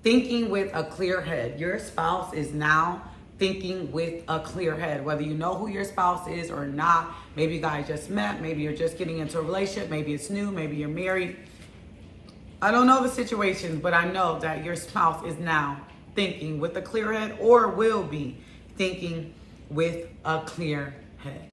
thinking with a clear head. Your spouse is now thinking with a clear head, whether you know who your spouse is or not. Maybe you guys just met, maybe you're just getting into a relationship, maybe it's new, maybe you're married. I don't know the situation, but I know that your spouse is now thinking with a clear head, or will be thinking with a clear head.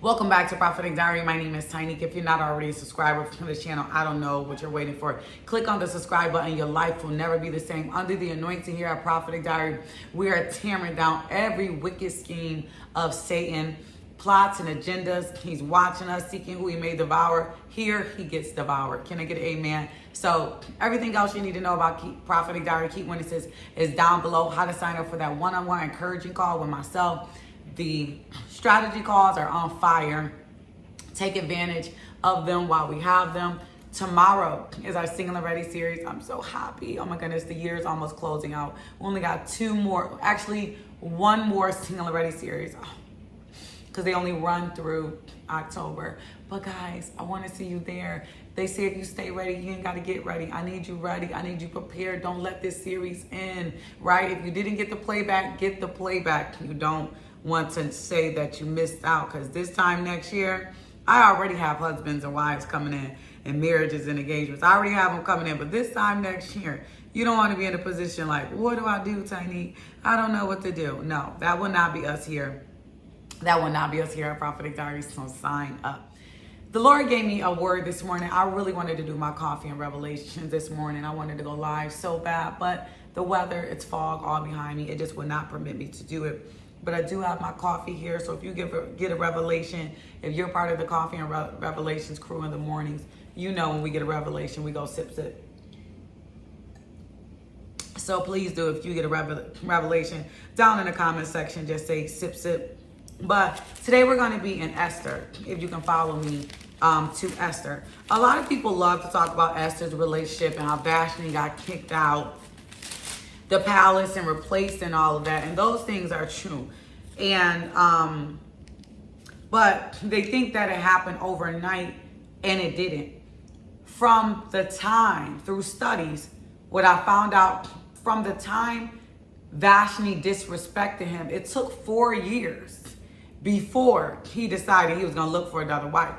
Welcome back to Prophetic Diary. My name is Tiny. If you're not already a subscriber to this channel, I don't know what you're waiting for. Click on the subscribe button. Your life will never be the same. Under the anointing here at Prophetic Diary, we are tearing down every wicked scheme of Satan, plots and agendas. He's watching us, seeking who he may devour. Here, he gets devoured. Can I get an amen? So everything else you need to know about Prophetic Diary, Keep Witnesses, is down below. How to sign up for that one-on-one encouraging call with myself. The strategy calls are on fire. Take advantage of them while we have them. Tomorrow is our Single and Ready series. I'm so happy. Oh my goodness, the year is almost closing out. We only got one more Single and Ready series. Because they only run through October. But guys, I want to see you there. They say if you stay ready, you ain't got to get ready. I need you ready. I need you prepared. Don't let this series end, right? If you didn't get the playback, get the playback. You don't want to say that you missed out, because this time next year, I already have husbands and wives coming in and marriages and engagements. I already have them coming in, but this time next year, you don't want to be in a position like, what do I do, Tiny? I don't know what to do. No, that will not be us here. That will not be us here at Prophetic Diary, so sign up. The Lord gave me a word this morning. I really wanted to do my coffee and revelations this morning. I wanted to go live so bad, but the weather, it's fog all behind me. It just would not permit me to do it. But I do have my coffee here, so if you get a revelation, if you're part of the coffee and revelations crew in the mornings, you know when we get a revelation, we go sip, sip. So please do, if you get a revelation, down in the comment section, just say sip, sip. But today we're going to be in Esther, if you can follow me to Esther. A lot of people love to talk about Esther's relationship and how Vashti got kicked out the palace and replaced and all of that, and those things are true. And but they think that it happened overnight, and it didn't. From the time, through studies, what I found out, from the time Vashti disrespected him, it took 4 years before he decided he was going to look for another wife.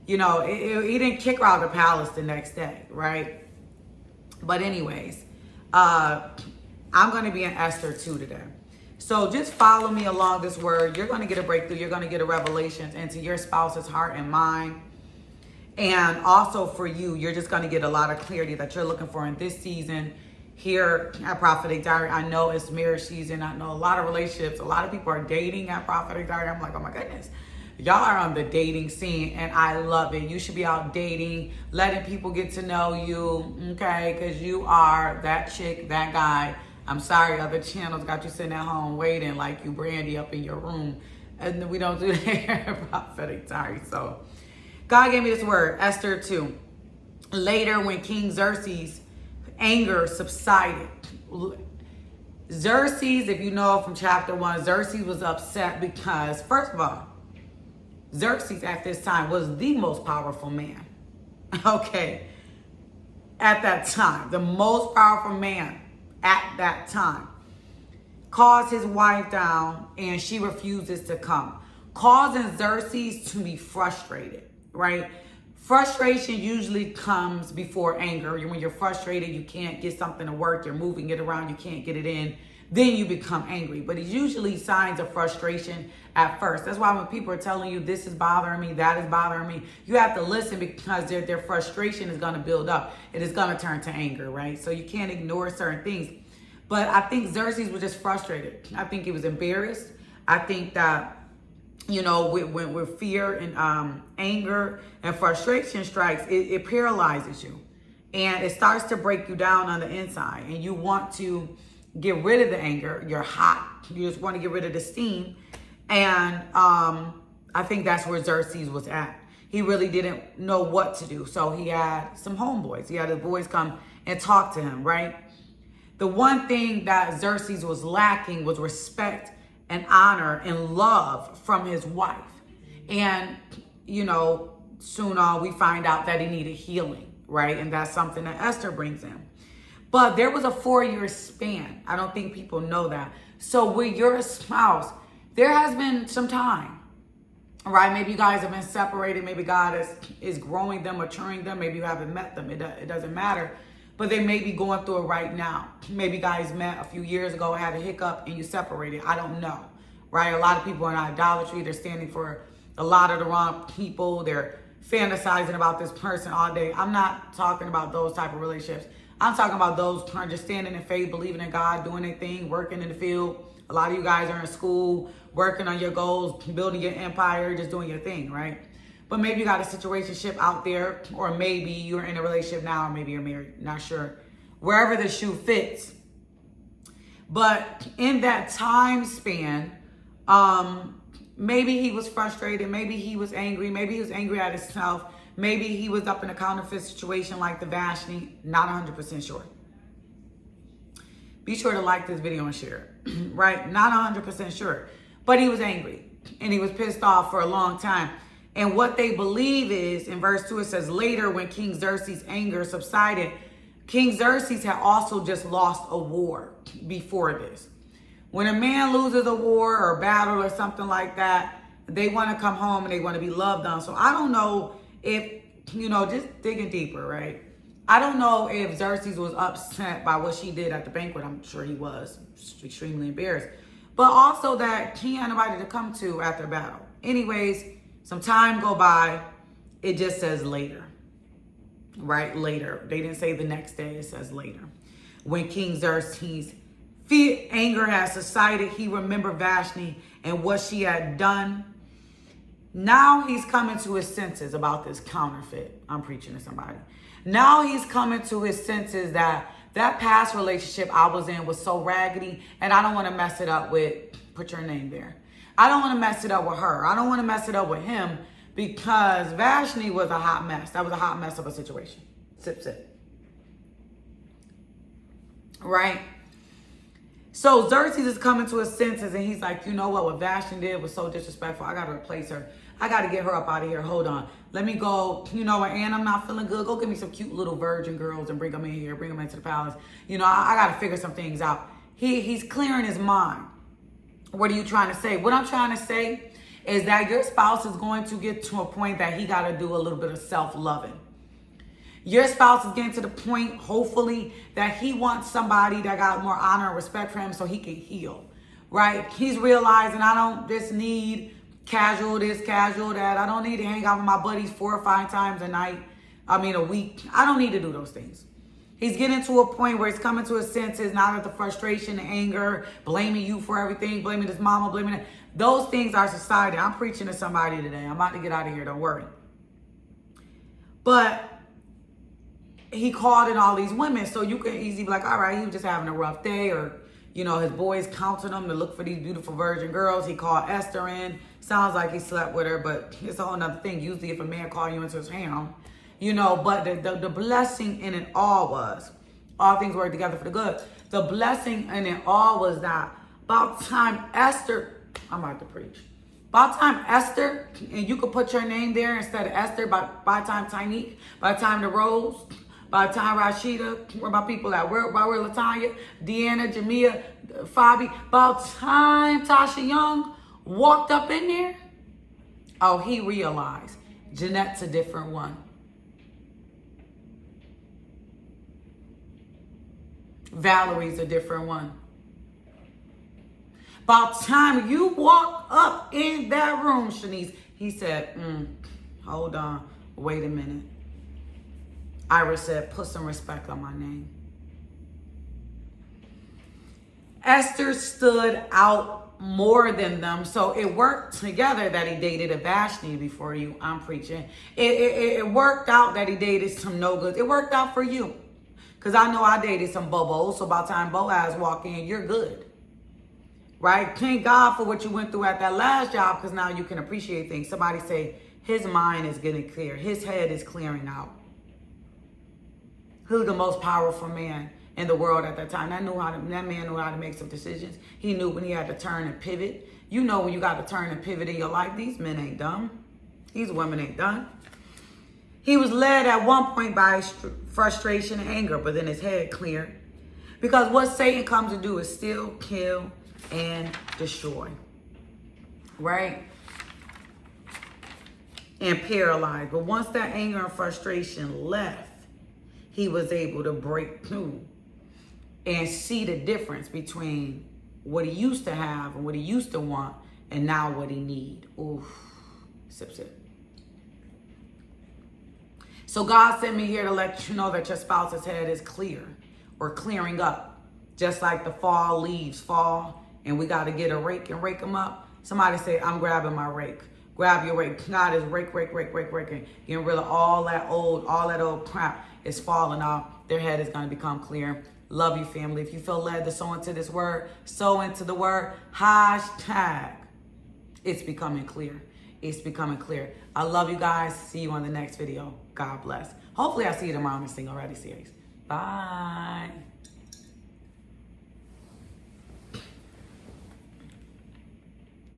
You know, he didn't kick her out of the palace the next day, right? But anyways, I'm going to be in Esther 2 today. So just follow me along this word. You're going to get a breakthrough. You're going to get a revelation into your spouse's heart and mind. And also for you, you're just going to get a lot of clarity that you're looking for in this season here at Prophetic Diary. I know it's marriage season. I know a lot of relationships. A lot of people are dating at Prophetic Diary. I'm like, oh my goodness. Y'all are on the dating scene, and I love it. You should be out dating, letting people get to know you, okay? Because you are that chick, that guy. I'm sorry, other channels got you sitting at home waiting like you Brandy up in your room. And we don't do that here at Prophetic Diary. So God gave me this word, Esther 2. Later, when King Xerxes' anger subsided. Xerxes, if you know from chapter 1, Xerxes was upset because, first of all, Xerxes at this time was the most powerful man. Okay. At that time, the most powerful man at that time, calls his wife down and she refuses to come, causing Xerxes to be frustrated, right? Frustration usually comes before anger. When you're frustrated, you can't get something to work, you're moving it around, you can't get it in, then you become angry. But it's usually signs of frustration at first. That's why when people are telling you this is bothering me, that is bothering me, you have to listen, because their frustration is going to build up. It is going to turn to anger, right? So you can't ignore certain things. But I think Xerxes was just frustrated. I think he was embarrassed. I think that, you know, with fear and anger and frustration strikes, it paralyzes you. And it starts to break you down on the inside. And you want to get rid of the anger. You're hot. You just want to get rid of the steam. And I think that's where Xerxes was at. He really didn't know what to do. So he had some homeboys. He had his boys come and talk to him, right? The one thing that Xerxes was lacking was respect and honor and love from his wife. And, soon on we find out that he needed healing, right? And that's something that Esther brings in. But there was a 4-year span. I don't think people know that. So with your spouse, there has been some time, right? Maybe you guys have been separated. Maybe God is growing them, maturing them. Maybe you haven't met them. It doesn't matter. But they may be going through it right now. Maybe you guys met a few years ago, had a hiccup, and you separated. I don't know, right? A lot of people are in idolatry. They're standing for a lot of the wrong people. They're fantasizing about this person all day. I'm not talking about those type of relationships. I'm talking about those who are just standing in faith, believing in God, doing their thing, working in the field. A lot of you guys are in school, working on your goals, building your empire, just doing your thing, right? But maybe you got a situationship out there, or maybe you're in a relationship now, or maybe you're married, not sure. Wherever the shoe fits. But in that time span, maybe he was frustrated, maybe he was angry, maybe he was angry at himself, maybe he was up in a counterfeit situation like the Vashti, not 100% sure. Be sure to like this video and share it, right? Not 100% sure, but he was angry and he was pissed off for a long time. And what they believe is, in verse 2, it says, later when King Xerxes' anger subsided, King Xerxes had also just lost a war before this. When a man loses a war or a battle or something like that, they want to come home and they want to be loved on. So I don't know if, just digging deeper, right? I don't know if Xerxes was upset by what she did at the banquet. I'm sure he was extremely embarrassed. But also that he had nobody to come to after battle. Anyways, some time go by. It just says later, right? Later. They didn't say the next day. It says later. When King Xerxes' anger has subsided, he remembered Vashti and what she had done. Now he's coming to his senses about this counterfeit. I'm preaching to somebody. Now he's coming to his senses that past relationship I was in was so raggedy, and I don't want to mess it up with, put your name there. I don't want to mess it up with her. I don't want to mess it up with him, because Vashti was a hot mess. That was a hot mess of a situation. Sip, sip. Right? So Xerxes is coming to his senses, and he's like, you know what Vashti did was so disrespectful. I got to replace her. I got to get her up out of here. Hold on. Let me go, and I'm not feeling good. Go get me some cute little virgin girls and bring them in here. Bring them into the palace. I got to figure some things out. He's clearing his mind. What are you trying to say? What I'm trying to say is that your spouse is going to get to a point that he got to do a little bit of self-loving. Your spouse is getting to the point, hopefully, that he wants somebody that got more honor and respect for him so he can heal, right? He's realizing I don't just need casual this, casual that. I don't need to hang out with my buddies 4 or 5 times a week. I don't need to do those things. He's getting to a point where he's coming to his senses, not at the frustration, the anger, blaming you for everything, blaming his mama, blaming it. Those things are society. I'm preaching to somebody today. I'm about to get out of here. Don't worry. But he called in all these women, so you can easily be like, all right, he was just having a rough day, or, his boys counted him to look for these beautiful virgin girls. He called Esther in. Sounds like he slept with her, but it's a whole nother thing. Usually if a man called you into his harem, but the blessing in it all was, all things work together for the good. The blessing in it all was that about time Esther, I'm about to preach. About time Esther, and you could put your name there instead of Esther, by time Tynique, by time the Rose, by the time Rashida, where my people at? Where Latanya, Deanna, Jamia, Fabi. About time Tasha Young walked up in there, he realized Jeanette's a different one. Valerie's a different one. About time you walk up in that room, Shanice, he said, hold on, wait a minute. Iris said, put some respect on my name. Esther stood out more than them, so it worked together that he dated a Vashti before you. I'm preaching. It worked out that he dated some no goods. It worked out for you, because I know I dated some bobos, so by the time Boaz walk in, you're good. Right? Thank God for what you went through at that last job, because now you can appreciate things. Somebody say, his mind is getting clear. His head is clearing out. Who's the most powerful man? in the world at that time. That man knew how to make some decisions. He knew when he had to turn and pivot. You know when you got to turn and pivot in your life. These men ain't dumb. These women ain't dumb. He was led at one point by frustration and anger, but then his head cleared. Because what Satan comes to do is steal, kill, and destroy. Right? And paralyze. But once that anger and frustration left, he was able to break through and see the difference between what he used to have and what he used to want and now what he need. Oof. Sip, sip. So God sent me here to let you know that your spouse's head is clear or clearing up. Just like the fall leaves fall and we got to get a rake and rake them up. Somebody say, I'm grabbing my rake. Grab your rake. God is raking. Getting rid of all that old crap is falling off. Their head is going to become clear. Love you, family. If you feel led to sow into this word, sow into the word. Hashtag. It's becoming clear. It's becoming clear. I love you guys. See you on the next video. God bless. Hopefully I see you tomorrow in the Single Ready series. Bye.